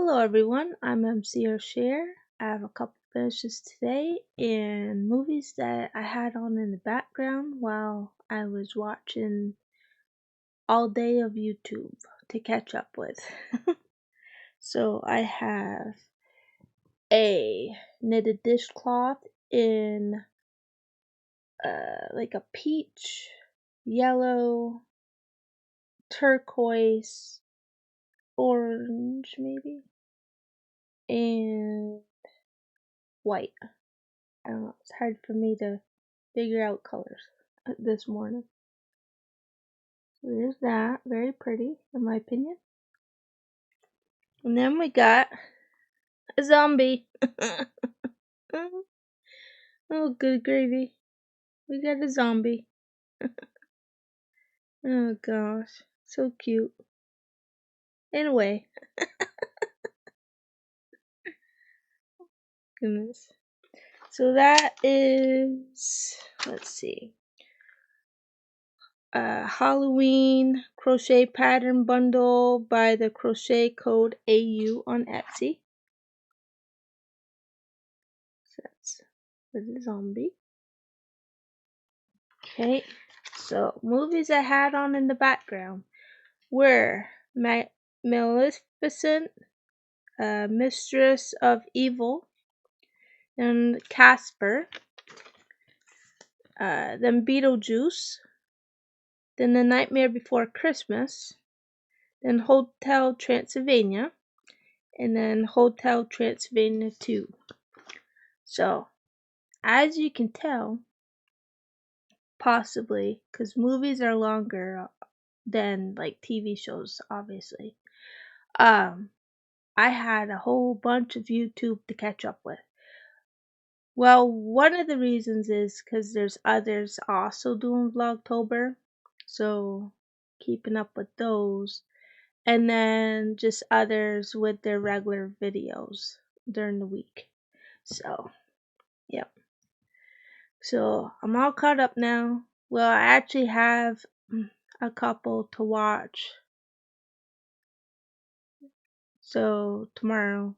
Hello everyone, I'm MC Sher. I have a couple finishes today and movies that I had on in the background while I was watching all day of YouTube to catch up with. So I have a knitted dishcloth in like a peach, yellow, turquoise, orange maybe, and white. I don't know, it's hard for me to figure out colors this morning. So there's that, very pretty in my opinion. And then we got a zombie. Oh, good gravy. We got a zombie. Oh gosh, so cute. Anyway, goodness. So that is, let's see, Halloween crochet pattern bundle by the crochet code AU on Etsy. So that's for the zombie. Okay, so movies I had on in the background were Maleficent, Mistress of Evil, and Casper, then Beetlejuice, then The Nightmare Before Christmas, then Hotel Transylvania, and then Hotel Transylvania 2. So, as you can tell, possibly, because movies are longer than like TV shows, obviously. I had a whole bunch of YouTube to catch up with. Well, one of the reasons is because there's others also doing Vlogtober, so keeping up with those, and then just others with their regular videos during the week. So, yep. So I'm all caught up now. Well, I actually have a couple to watch. So tomorrow.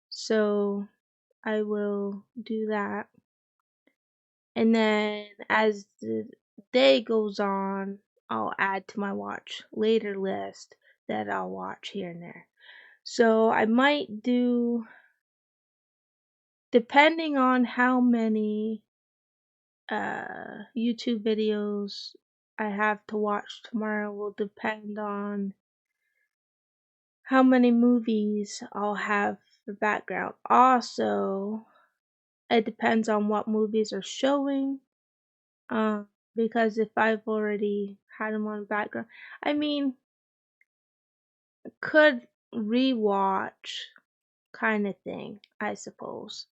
So I will do that. And then as the day goes on, I'll add to my watch later list that I'll watch here and there. So I might do, depending on how many YouTube videos I have to watch tomorrow will depend on how many movies I'll have for background. Also, it depends on what movies are showing. Because if I've already had them on background, I mean, could rewatch kind of thing, I suppose.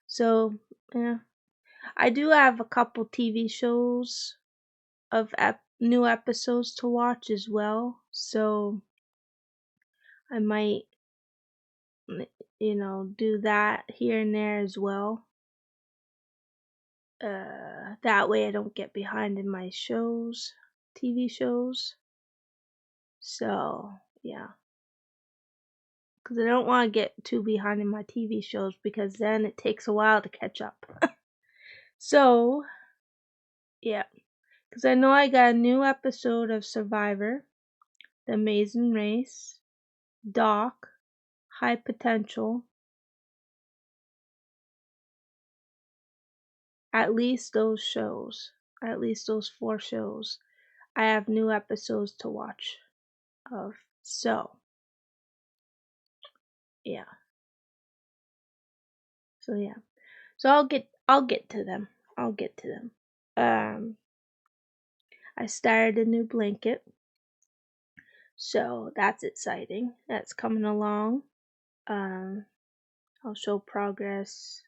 So, yeah. I do have a couple TV shows of new episodes to watch as well. So, I might, do that here and there as well. That way I don't get behind in my shows, TV shows. So, yeah. Because I don't want to get too behind in my TV shows because then it takes a while to catch up. So, yeah. Because I know I got a new episode of Survivor, The Amazing Race, Doc, High Potential. At least those shows, at least those 4 shows, I have new episodes to watch of. So, yeah. So yeah. So I'll get to them. I'll get to them. I started a new blanket. So that's exciting. That's coming along. I'll show progress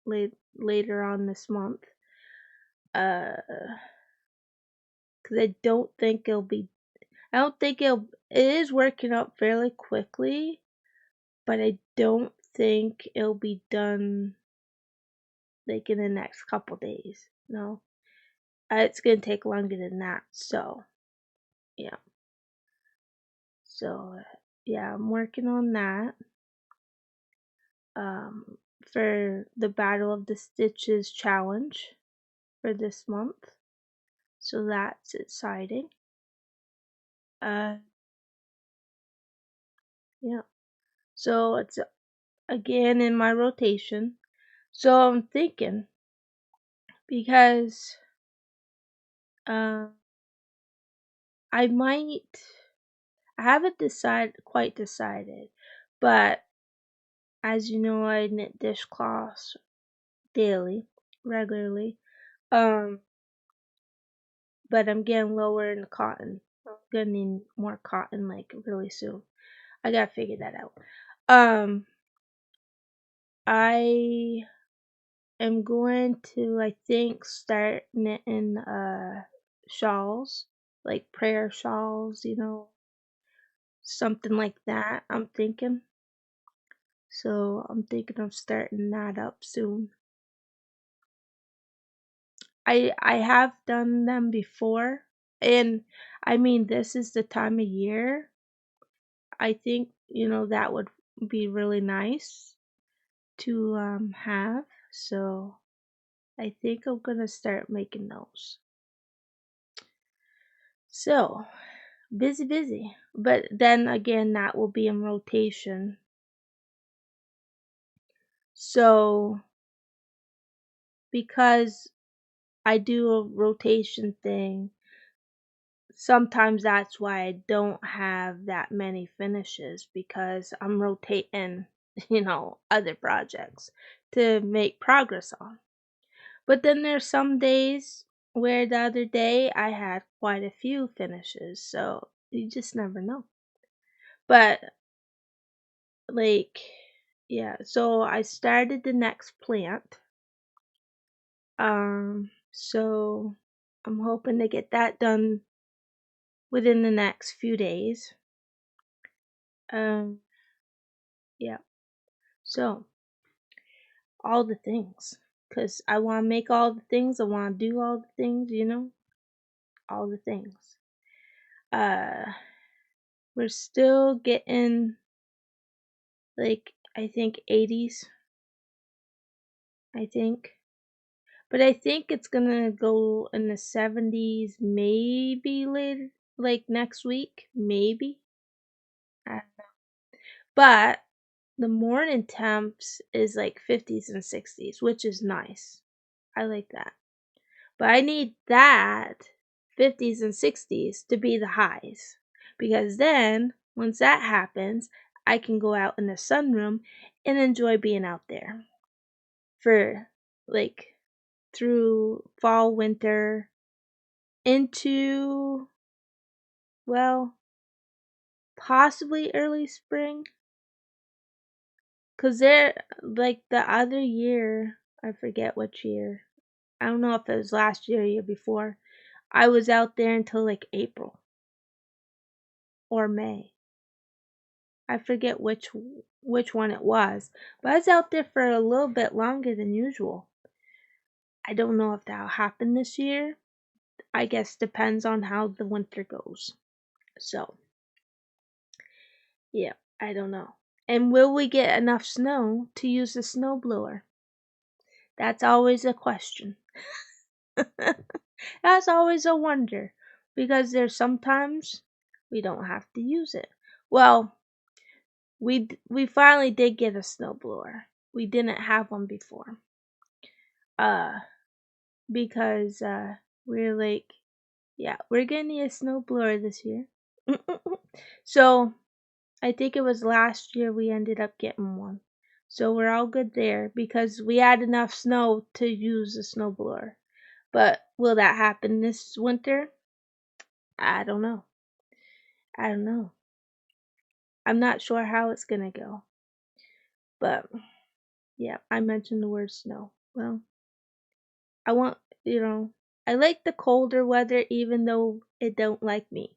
later on this month. Cause I don't think it is working out fairly quickly, but I don't think it'll be done like in the next couple days. No, it's gonna take longer than that. So, yeah. So yeah, I'm working on that. Um, for the Battle of the Stitches challenge for this month. So that's exciting. Uh, yeah. So it's again in my rotation. So I'm thinking because uh, I might. I haven't quite decided, but as you know, I knit dishcloths daily, regularly. Um, but I'm getting lower in the cotton. I'm gonna need more cotton like really soon. I gotta figure that out. I am going to, I think, start knitting shawls, like prayer shawls, something like that. I'm thinking. So I'm thinking of starting that up soon. I have done them before, and I mean this is the time of year. I think that would be really nice to have. So I think I'm gonna start making those. So busy, busy. But then again, that will be in rotation. So because I do a rotation thing, sometimes that's why I don't have that many finishes because I'm rotating, other projects to make progress on. But then there's some days where the other day I had quite a few finishes, so you just never know. But like, yeah, so I started the next plant. So I'm hoping to get that done within the next few days. Um, yeah. So all the things, cause I want to make all the things. I want to do all the things. All the things. Uh, we're still getting like I think 80s. I think. But I think it's gonna go in the 70s, maybe later, like next week, maybe. I don't know. But the morning temps is like 50s and 60s, which is nice. I like that. But I need that 50s and 60s to be the highs. Because then, once that happens, I can go out in the sunroom and enjoy being out there for like through fall, winter, into, well, possibly early spring. Cause like the other year, I forget which year. I don't know if it was last year or year before. I was out there until like April or May. I forget which one it was, but I was out there for a little bit longer than usual. I don't know if that'll happen this year. I guess depends on how the winter goes. So, yeah, I don't know. And will we get enough snow to use the snowblower? That's always a question. That's always a wonder because there's sometimes we don't have to use it. Well, we finally did get a snowblower. We didn't have one before. Uh because we're like, yeah, we're gonna need a snowblower this year. So I think it was last year we ended up getting one. So we're all good there because we had enough snow to use a snowblower. But will that happen this winter? I don't know. I don't know. I'm not sure how it's gonna go. But yeah, I mentioned the word snow. Well, I want, I like the colder weather even though it don't like me.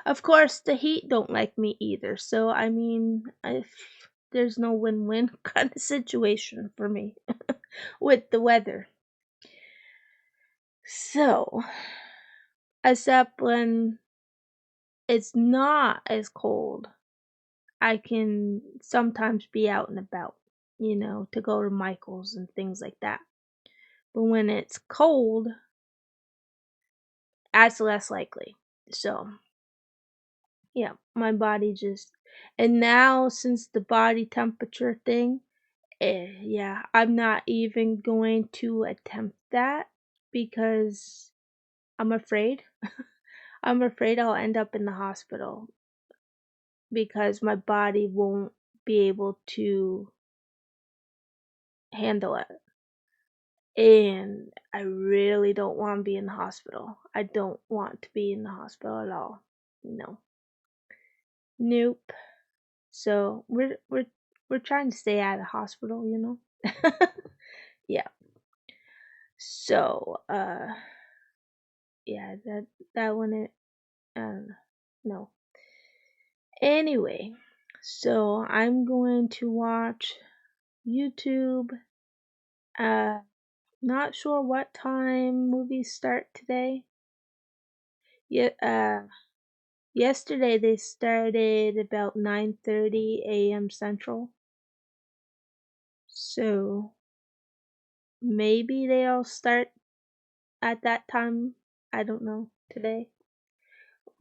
Of course, the heat don't like me either. So I mean, if there's no win-win kind of situation for me with the weather. So, except when it's not as cold. I can sometimes be out and about, to go to Michael's and things like that. But when it's cold, that's less likely. So, yeah, my body just, and now since the body temperature thing, yeah, I'm not even going to attempt that because I'm afraid. I'm afraid I'll end up in the hospital because my body won't be able to handle it. And I really don't want to be in the hospital. I don't want to be in the hospital at all. No. Nope. So we're trying to stay out of the hospital, Yeah. So yeah, that one no. Anyway, so I'm going to watch YouTube. Uh Not sure what time movies start today. Yeah, yesterday they started about 9:30 a.m. Central. So maybe they'll start at that time. I don't know today.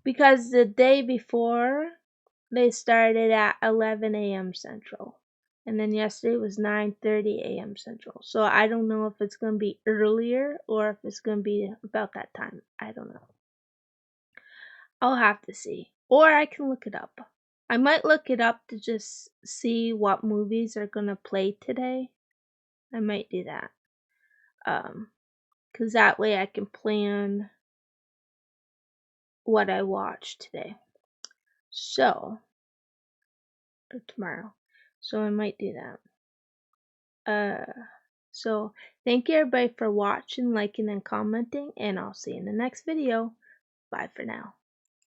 Because the day before they started at 11 a.m. Central. And then yesterday was 9:30 a.m. Central. So I don't know if it's going to be earlier or if it's going to be about that time. I don't know. I'll have to see. Or I can look it up. I might look it up to just see what movies are going to play today. I might do that. 'Cause that way I can plan what I watch today. So, or tomorrow. So I might do that. So thank you everybody for watching, liking, and commenting, and I'll see you in the next video. Bye for now.